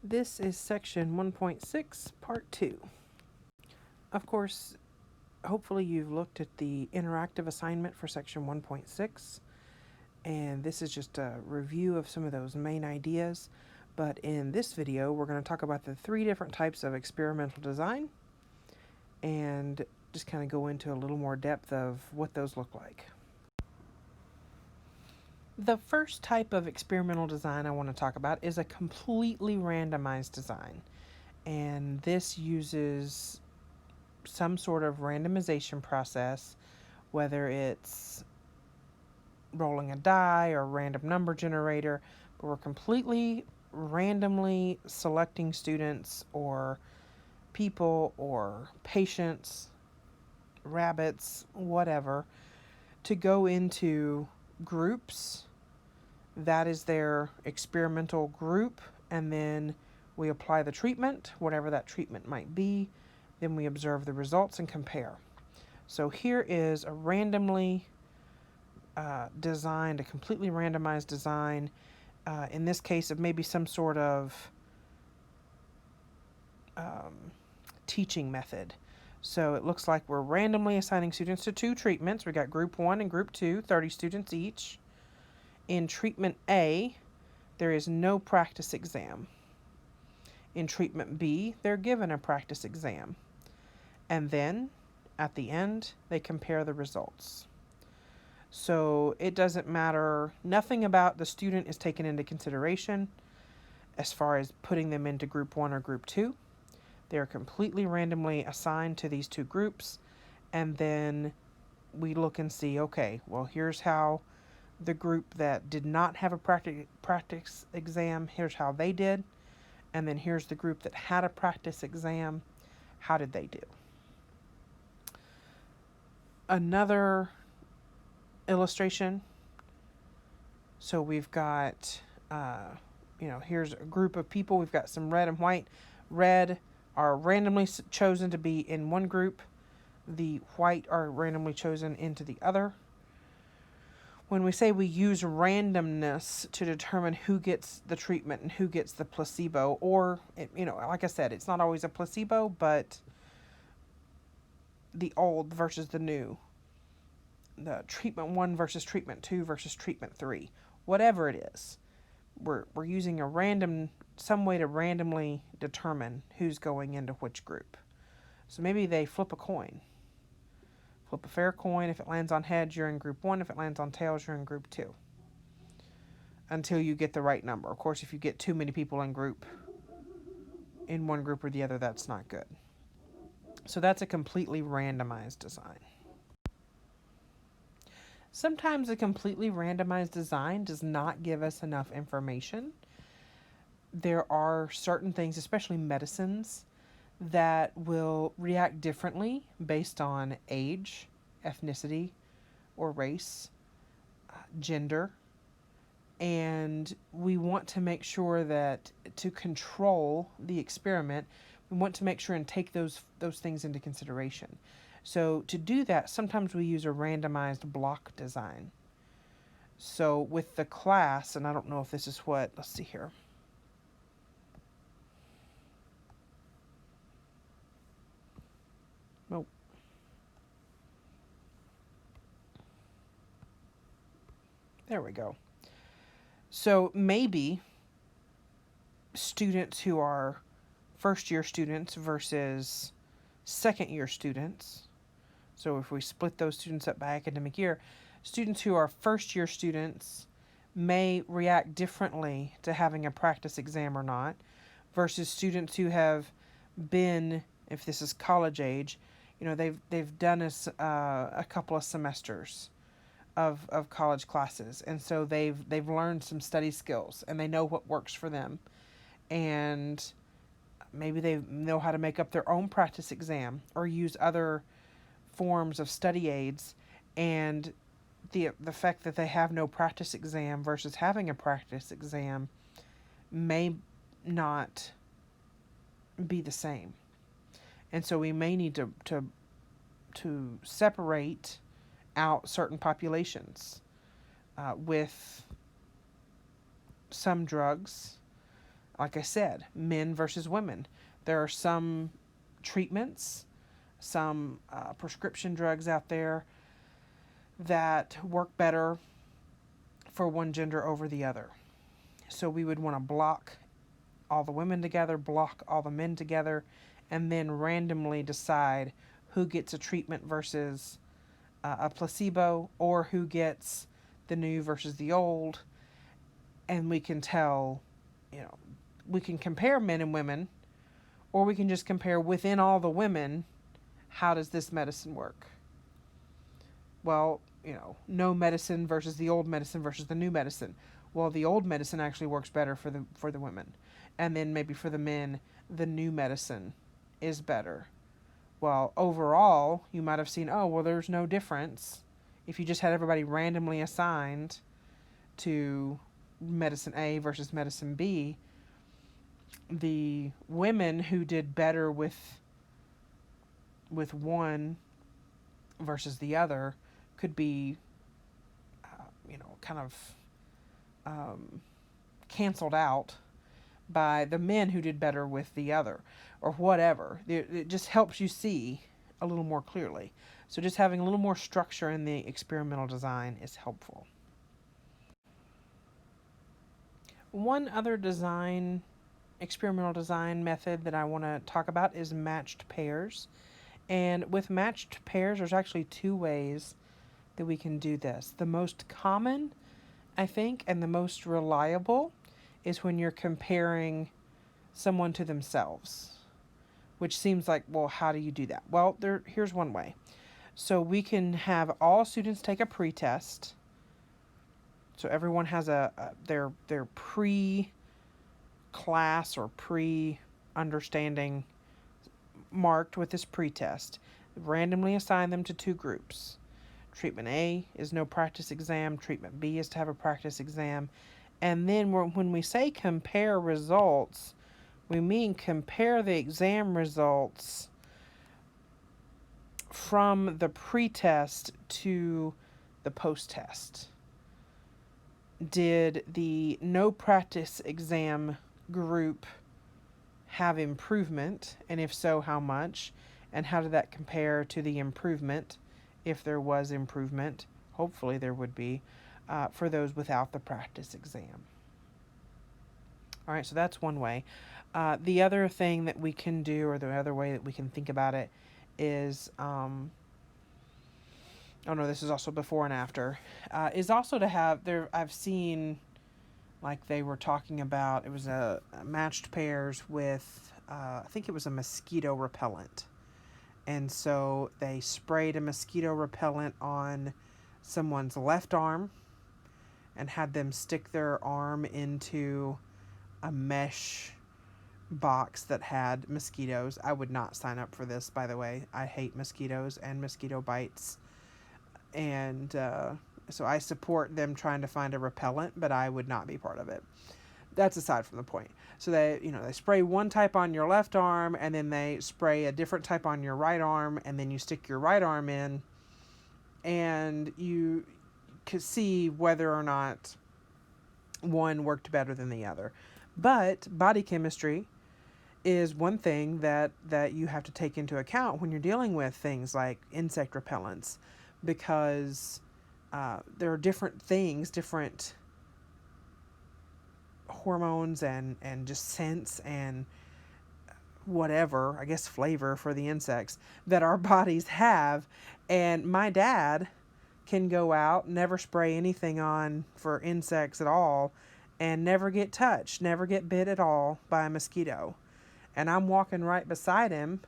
This is section 1.6, part 2. Of course, hopefully you've looked at the interactive assignment for section 1.6, and this is just a review of some of those main ideas. But in this video, we're going to talk about the 3 different types of experimental design and just kind of go into a little more depth of what those look like. The first type of experimental design I want to talk about is a completely randomized design. And this uses some sort of randomization process, whether it's rolling a die or random number generator, but we're completely randomly selecting students or people or patients, rabbits, whatever, to go into groups. That is their experimental group, and then we apply the treatment, whatever that treatment might be. Then we observe the results and compare. So here is a randomly designed, a completely randomized design, in this case of maybe some sort of teaching method. So it looks like we're randomly assigning students to 2 treatments. We got group 1 and group 2, 30 students each. In treatment A, there is no practice exam. In treatment B, they're given a practice exam. And then, at the end, they compare the results. So it doesn't matter, nothing about the student is taken into consideration as far as putting them into group 1 or group 2. They're completely randomly assigned to these 2 groups, and then we look and see, okay, well, here's how the group that did not have a practice exam, here's how they did, and then here's the group that had a practice exam, how did they do? Another illustration, so we've got, here's a group of people, we've got some red and white. Red are randomly chosen to be in one group, the white are randomly chosen into the other. When we say we use randomness to determine who gets the treatment and who gets the placebo, or, like I said, it's not always a placebo, but the old versus the new, the treatment 1 versus treatment 2 versus treatment 3, whatever it is, we're using some way to randomly determine who's going into which group. So maybe they flip a coin. Flip a fair coin. If it lands on heads, you're in group 1. If it lands on tails, you're in group 2. Until you get the right number. Of course, if you get too many people in one group or the other, that's not good. So that's a completely randomized design. Sometimes a completely randomized design does not give us enough information. There are certain things, especially medicines, that will react differently based on age, ethnicity, or race, gender. And we want to make sure that to control the experiment, we want to make sure and take those things into consideration. So to do that, sometimes we use a randomized block design. So with the class, and I don't know if this is let's see here. Oh. There we go. So maybe students who are first-year students versus second-year students. So if we split those students up by academic year, students who are first-year students may react differently to having a practice exam or not, versus students who have been, if this is college age, they've done a couple of semesters of college classes, and so they've learned some study skills and they know what works for them, and maybe they know how to make up their own practice exam or use other forms of study aids, and the fact that they have no practice exam versus having a practice exam may not be the same. And so we may need to separate out certain populations with some drugs Like I said, men versus women. There are some treatments, some prescription drugs out there that work better for one gender over the other. So we would want to block all the women together, block all the men together, and then randomly decide who gets a treatment versus a placebo, or who gets the new versus the old. And we can tell, we can compare men and women, or we can just compare within all the women, how does this medicine work? Well, no medicine versus the old medicine versus the new medicine. Well, the old medicine actually works better for the women. And then maybe for the men, the new medicine is better. Well, overall, you might have seen, oh, well, there's no difference. If you just had everybody randomly assigned to medicine A versus medicine B, the women who did better with one versus the other could be, kind of canceled out by the men who did better with the other, or whatever. It just helps you see a little more clearly. So just having a little more structure in the experimental design is helpful. One other experimental design method that I want to talk about is matched pairs. And with matched pairs, there's actually two ways that we can do this. The most common, I think, and the most reliable is when you're comparing someone to themselves, which seems like, well, how do you do that? Well, here's one way. So we can have all students take a pretest. So everyone has their pre-class or pre-understanding marked with this pretest. Randomly assign them to two groups. Treatment A is no practice exam. Treatment B is to have a practice exam. And then when we say compare results, we mean compare the exam results from the pretest to the post-test. Did the no practice exam group have improvement? And if so, how much? And how did that compare to the improvement, if there was improvement? Hopefully there would be, for those without the practice exam. All right, so that's one way. The other thing that we can do, or the other way that we can think about it, is, this is also before and after, is also to have, I've seen, like they were talking about, it was a matched pairs with, I think it was a mosquito repellent. And so they sprayed a mosquito repellent on someone's left arm and had them stick their arm into a mesh box that had mosquitoes. I would not sign up for this, by the way. I hate mosquitoes and mosquito bites. And so I support them trying to find a repellent, but I would not be part of it. That's aside from the point. So they spray one type on your left arm, and then they spray a different type on your right arm, and then you stick your right arm in, and you could see whether or not one worked better than the other. But body chemistry is one thing that you have to take into account when you're dealing with things like insect repellents, because there are different things, different hormones and just scents and whatever, I guess flavor for the insects that our bodies have. And my dad can go out, never spray anything on for insects at all, and never get touched, never get bit at all by a mosquito. And I'm walking right beside him,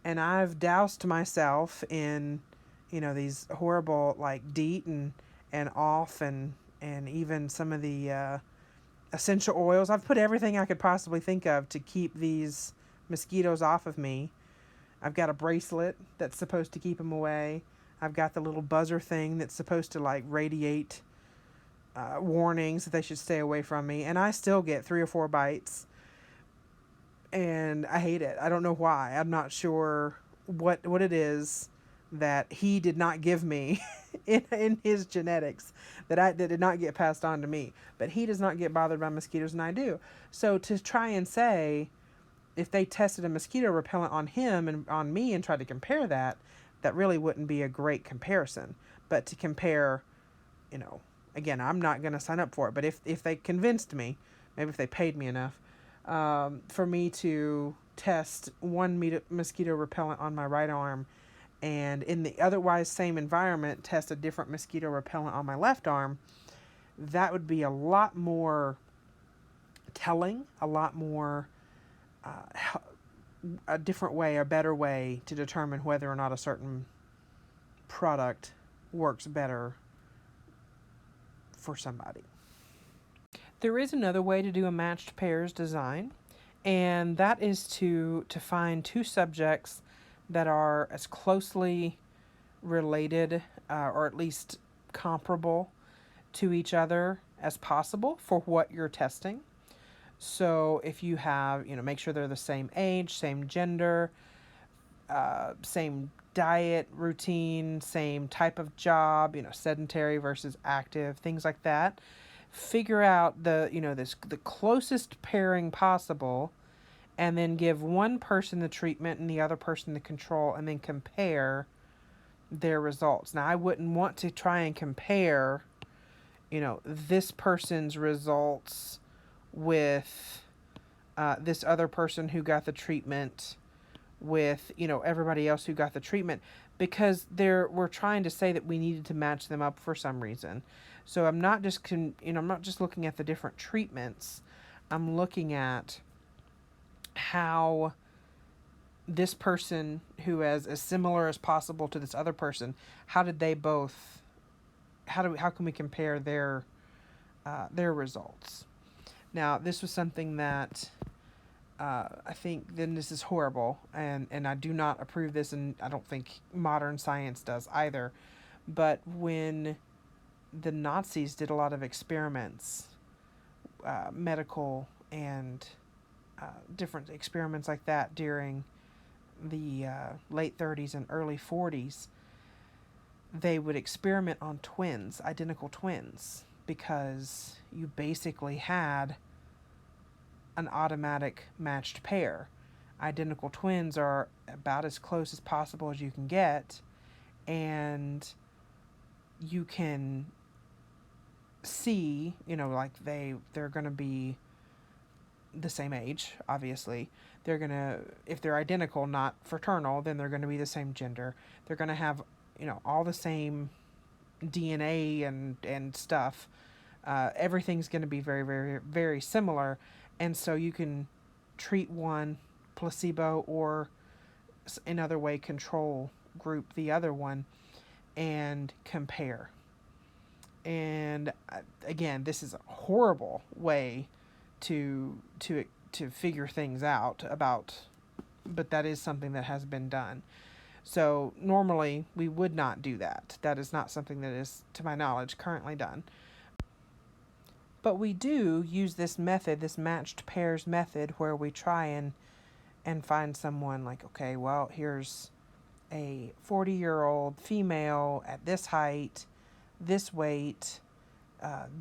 and I've doused myself in, these horrible like DEET and off and even some of the essential oils. I've put everything I could possibly think of to keep these mosquitoes off of me. I've got a bracelet that's supposed to keep them away. I've got the little buzzer thing that's supposed to like radiate warnings that they should stay away from me. And I still get 3 or 4 bites. And I hate it. I don't know why. I'm not sure what it is that he did not give me in his genetics that did not get passed on to me. But he does not get bothered by mosquitoes, and I do. So to try and say, if they tested a mosquito repellent on him and on me and tried to compare that, that really wouldn't be a great comparison. But to compare, again, I'm not going to sign up for it. But if they convinced me, maybe if they paid me enough, for me to test one mosquito repellent on my right arm, and in the otherwise same environment test a different mosquito repellent on my left arm, that would be a lot more telling, a lot more a different way, a better way to determine whether or not a certain product works better for somebody. There is another way to do a matched pairs design, and that is to find two subjects that are as closely related or at least comparable to each other as possible for what you're testing. So if you have, make sure they're the same age, same gender, same diet routine, same type of job, sedentary versus active, things like that. Figure out the closest pairing possible, and then give one person the treatment and the other person the control, and then compare their results. Now, I wouldn't want to try and compare, this person's results with this other person who got the treatment with, everybody else who got the treatment, because we're trying to say that we needed to match them up for some reason. So I'm not just I'm not just looking at the different treatments. I'm looking at how this person who is as similar as possible to this other person, how can we compare their results? Now, this was something that I think then this is horrible, and I do not approve this, and I don't think modern science does either. But when the Nazis did a lot of experiments, medical and different experiments like that during the late 30s and early 40s, they would experiment on twins, identical twins, because you basically had an automatic matched pair. Identical twins are about as close as possible as you can get, and you can see, like they're going to be the same age, obviously. They're going to, if they're identical, not fraternal, then they're going to be the same gender. They're going to have, all the same DNA and stuff. Everything's going to be very, very, very similar. And so you can treat one placebo or another way control group the other one and compare. And again, this is a horrible way to figure things out about, but that is something that has been done. So normally we would not do that. That is not something that is, to my knowledge, currently done. But we do use this method, this matched pairs method, where we try and find someone like, okay, well, here's a 40-year-old female at this height, this weight,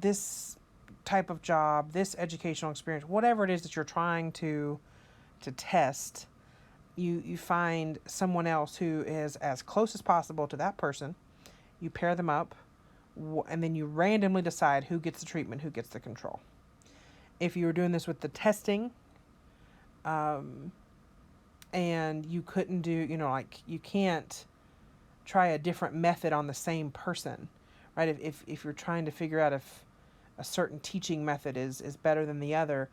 this type of job, this educational experience, whatever it is that you're trying to test. You find someone else who is as close as possible to that person. You pair them up, and then you randomly decide who gets the treatment, who gets the control. If you were doing this with the testing, and you couldn't do, you can't try a different method on the same person, right? If you're trying to figure out if a certain teaching method is better than the other,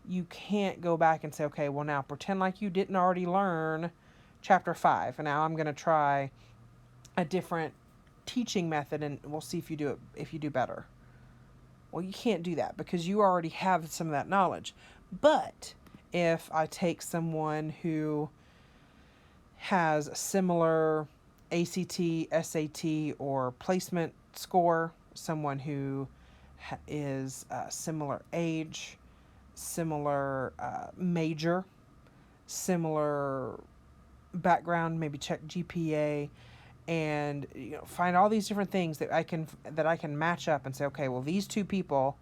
you can't go back and say, okay, well, now pretend like you didn't already learn chapter 5, and now I'm going to try a different teaching method and we'll see if you do better. Well, you can't do that because you already have some of that knowledge. But if I take someone who has a similar ACT, SAT, or placement score, someone who is similar age, similar major, similar background, maybe check GPA, and find all these different things that I can match up and say, okay, well, these two people,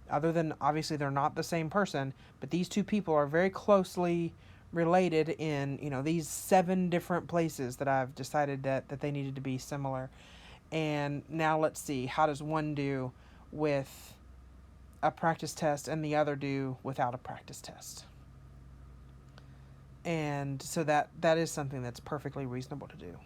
other than obviously they're not the same person, but these two people are very closely related in these 7 different places that I've decided that they needed to be similar. And now let's see, how does one do with a practice test and the other do without a practice test? And so that is something that's perfectly reasonable to do.